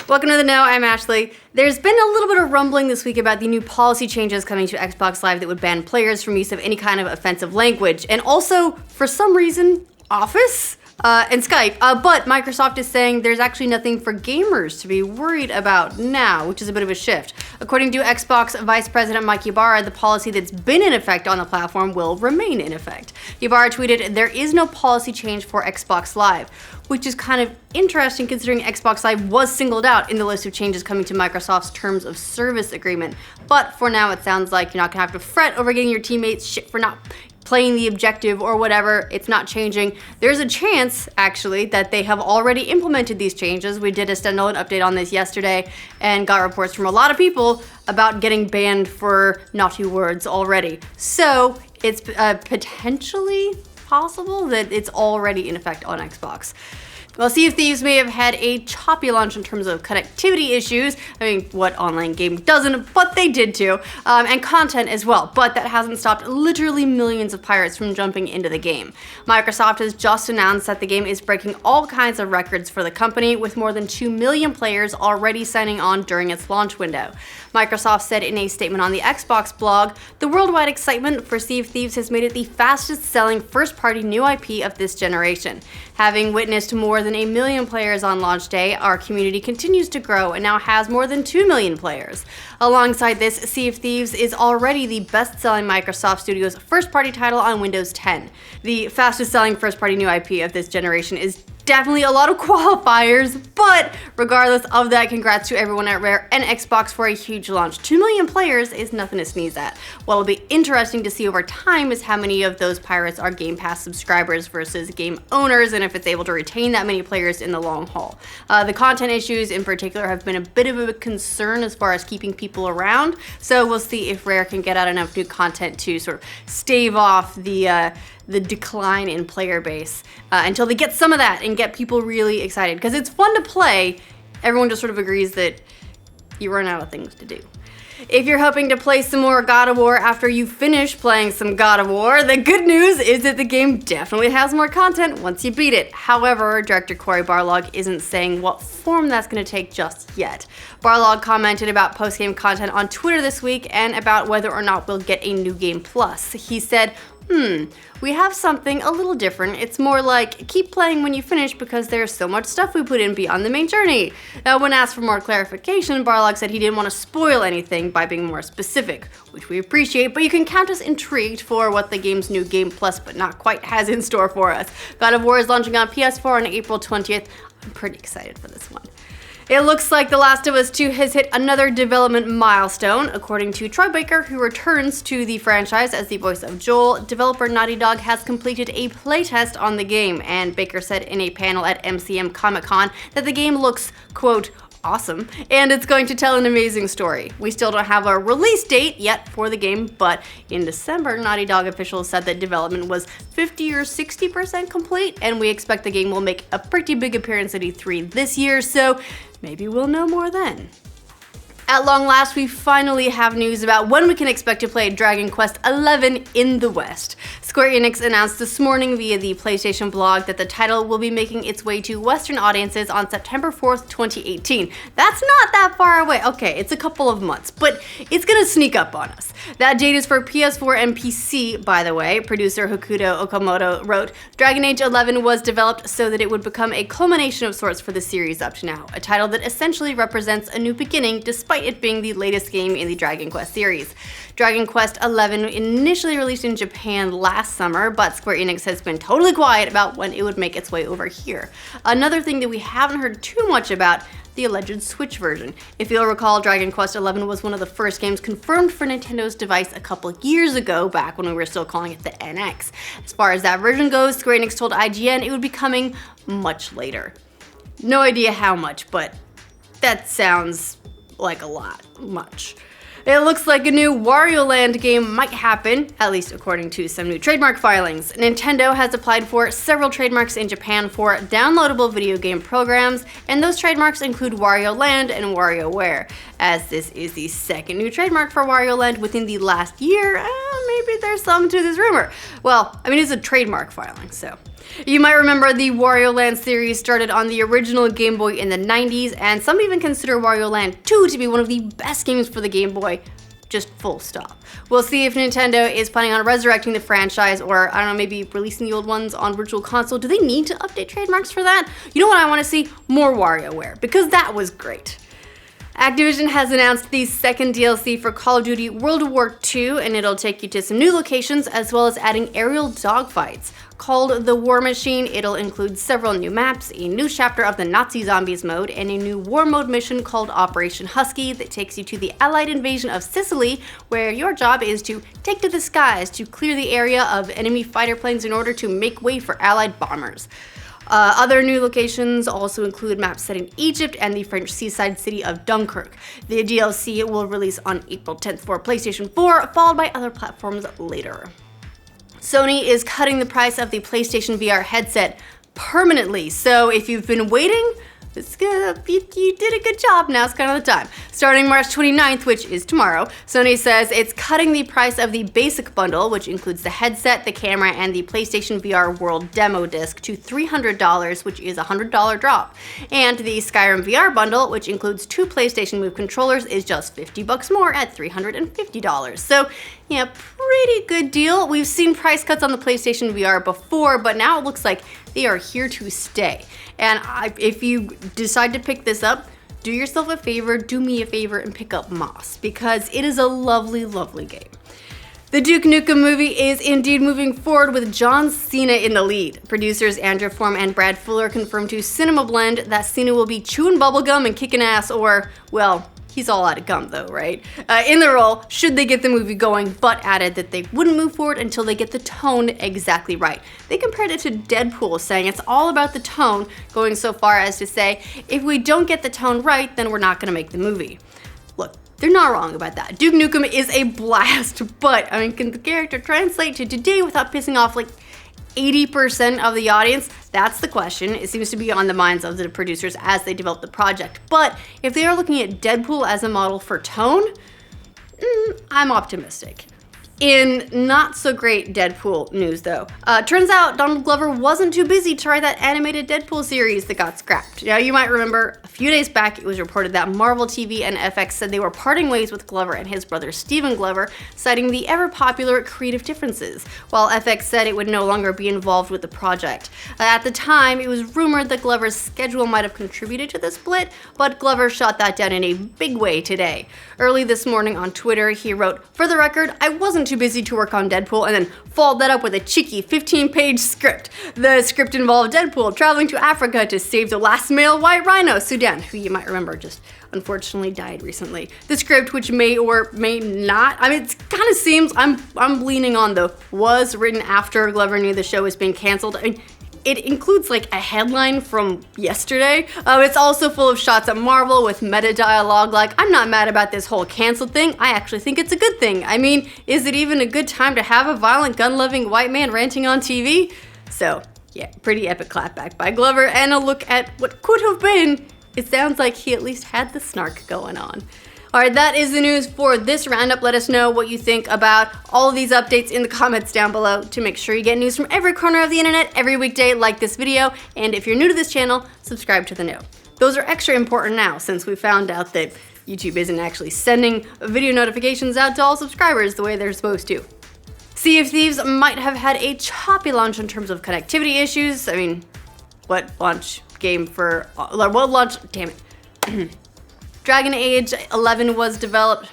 Welcome to The Know, I'm Ashley. There's been a little bit of rumbling this week about the new policy changes coming to Xbox Live that would ban players from use of any kind of offensive language, and also, for some reason, Office and Skype. But Microsoft is saying there's actually nothing for gamers to be worried about now, which is a bit of a shift. According to Xbox Vice President Mike Ybarra, the policy that's been in effect on the platform will remain in effect. Ybarra tweeted, "There is no policy change for Xbox Live," which is kind of interesting considering Xbox Live was singled out in the list of changes coming to Microsoft's Terms of Service agreement. But for now, it sounds like you're not gonna have to fret over getting your teammates shit for not playing the objective or whatever. It's not changing. There's a chance, actually, that they have already implemented these changes. We did a standalone update on this yesterday and got reports from a lot of people about getting banned for naughty words already. So it's potentially possible that it's already in effect on Xbox. Well, Sea of Thieves may have had a choppy launch in terms of connectivity issues. I mean, what online game doesn't? But they did too. And content as well. But that hasn't stopped literally millions of pirates from jumping into the game. Microsoft has just announced that the game is breaking all kinds of records for the company, with more than 2 million players already signing on during its launch window. Microsoft said in a statement on the Xbox blog, "The worldwide excitement for Sea of Thieves has made it the fastest-selling first-party new IP of this generation. Having witnessed more than 1 million players on launch day, our community continues to grow and now has more than 2 million players. Alongside this, Sea of Thieves is already the best-selling Microsoft Studios first-party title on Windows 10. The fastest-selling first-party new IP of this generation is definitely a lot of qualifiers, but regardless of that, congrats to everyone at Rare and Xbox for a huge launch. 2 million players is nothing to sneeze at. What'll be interesting to see over time is how many of those pirates are Game Pass subscribers versus game owners, and if it's able to retain that many players in the long haul. The content issues in particular have been a bit of a concern as far as keeping people around, so we'll see if Rare can get out enough new content to sort of stave off the decline in player base until they get some of that and get people really excited, because it's fun to play. Everyone just sort of agrees that you run out of things to do. If you're hoping to play some more God of War after you finish playing some God of War, the good news is that the game definitely has more content once you beat it. However, director Cory Barlog isn't saying what form that's going to take just yet. Barlog commented about post-game content on Twitter this week and about whether or not we'll get a new game plus. He said, we have something a little different. It's more like, keep playing when you finish because there's so much stuff we put in beyond the main journey. Now, when asked for more clarification, Barlog said he didn't want to spoil anything by being more specific, which we appreciate, but you can count us intrigued for what the game's new Game Plus, but not quite, has in store for us. God of War is launching on PS4 on April 20th. I'm pretty excited for this one. It looks like The Last of Us 2 has hit another development milestone. According to Troy Baker, who returns to the franchise as the voice of Joel, developer Naughty Dog has completed a playtest on the game, and Baker said in a panel at MCM Comic-Con that the game looks, quote, awesome, and it's going to tell an amazing story. We still don't have a release date yet for the game, but in December, Naughty Dog officials said that development was 50 or 60% complete, and we expect the game will make a pretty big appearance at E3 this year, so maybe we'll know more then. At long last, we finally have news about when we can expect to play Dragon Quest XI in the West. Square Enix announced this morning via the PlayStation blog that the title will be making its way to Western audiences on September 4th, 2018. That's not that far away. Okay, it's a couple of months, but it's gonna sneak up on us. That date is for PS4 and PC, by the way. Producer Hokuto Okamoto wrote, Dragon Age 11 was developed so that it would become a culmination of sorts for the series up to now, a title that essentially represents a new beginning despite it being the latest game in the Dragon Quest series. Dragon Quest XI initially released in Japan last summer, but Square Enix has been totally quiet about when it would make its way over here. Another thing that we haven't heard too much about, the alleged Switch version. If you'll recall, Dragon Quest XI was one of the first games confirmed for Nintendo's device a couple years ago, back when we were still calling it the NX. As far as that version goes, Square Enix told IGN it would be coming much later. No idea how much, but that sounds like a lot, much. It looks like a new Wario Land game might happen, at least according to some new trademark filings. Nintendo has applied for several trademarks in Japan for downloadable video game programs, and those trademarks include Wario Land and WarioWare. As this is the second new trademark for Wario Land within the last year, maybe there's something to this rumor. Well, I mean, it's a trademark filing, so. You might remember the Wario Land series started on the original Game Boy in the 90s, and some even consider Wario Land 2 to be one of the best games for the Game Boy, just full stop. We'll see if Nintendo is planning on resurrecting the franchise, or I don't know, maybe releasing the old ones on Virtual Console. Do they need to update trademarks for that? You know what I want to see? More WarioWare, because that was great. Activision has announced the second DLC for Call of Duty World War II, and it'll take you to some new locations as well as adding aerial dogfights. Called The War Machine, it'll include several new maps, a new chapter of the Nazi Zombies mode, and a new war mode mission called Operation Husky that takes you to the Allied invasion of Sicily, where your job is to take to the skies to clear the area of enemy fighter planes in order to make way for Allied bombers. Other new locations also include maps set in Egypt and the French seaside city of Dunkirk. The DLC will release on April 10th for PlayStation 4, followed by other platforms later. Sony is cutting the price of the PlayStation VR headset permanently, so if you've been waiting, you did a good job, now's kind of the time. Starting March 29th, which is tomorrow, Sony says it's cutting the price of the basic bundle, which includes the headset, the camera, and the PlayStation VR World Demo Disc to $300, which is a $100 drop. And the Skyrim VR bundle, which includes 2 PlayStation Move controllers, is just $50 more at $350. So, yeah, pretty good deal. We've seen price cuts on the PlayStation VR before, but now it looks like they are here to stay. And if you decide to pick this up, do yourself a favor, do me a favor, and pick up Moss, because it is a lovely, lovely game. The Duke Nukem movie is indeed moving forward with John Cena in the lead. Producers Andrew Form and Brad Fuller confirmed to Cinema Blend that Cena will be chewing bubblegum and kicking ass, or, well, he's all out of gum though, right? In the role, should they get the movie going, but added that they wouldn't move forward until they get the tone exactly right. They compared it to Deadpool, saying it's all about the tone, going so far as to say, if we don't get the tone right, then we're not gonna make the movie. Look, they're not wrong about that. Duke Nukem is a blast, but I mean, can the character translate to today without pissing off like 80% of the audience? That's the question. It seems to be on the minds of the producers as they develop the project. But if they are looking at Deadpool as a model for tone, I'm optimistic. In not so great Deadpool news though, turns out Donald Glover wasn't too busy to write that animated Deadpool series that got scrapped. Now you might remember a few days back it was reported that Marvel TV and FX said they were parting ways with Glover and his brother Steven Glover, citing the ever popular creative differences, while FX said it would no longer be involved with the project. At the time, it was rumored that Glover's schedule might have contributed to the split, but Glover shot that down in a big way today. Early this morning on Twitter, he wrote, "For the record, I wasn't too busy to work on Deadpool," and then followed that up with a cheeky 15-page script. The script involved Deadpool traveling to Africa to save the last male white rhino, Sudan, who you might remember just unfortunately died recently. The script, which may or may not, I mean, it kind of seems, I'm leaning on the was written after Glover knew the show was being canceled. I mean, it includes like a headline from yesterday. It's also full of shots at Marvel with meta dialogue like, "I'm not mad about this whole cancel thing. I actually think it's a good thing. I mean, is it even a good time to have a violent, gun-loving white man ranting on TV?" So, yeah, pretty epic clapback by Glover, and a look at what could have been. It sounds like he at least had the snark going on. Alright, that is the news for this roundup. Let us know what you think about all of these updates in the comments down below. To make sure you get news from every corner of the internet every weekday, like this video, and if you're new to this channel, subscribe to the know. Those are extra important now since we found out that YouTube isn't actually sending video notifications out to all subscribers the way they're supposed to. Sea of Thieves might have had a choppy launch in terms of connectivity issues. I mean, what launch game for, what launch, damn it. Dragon Age 11 was developed.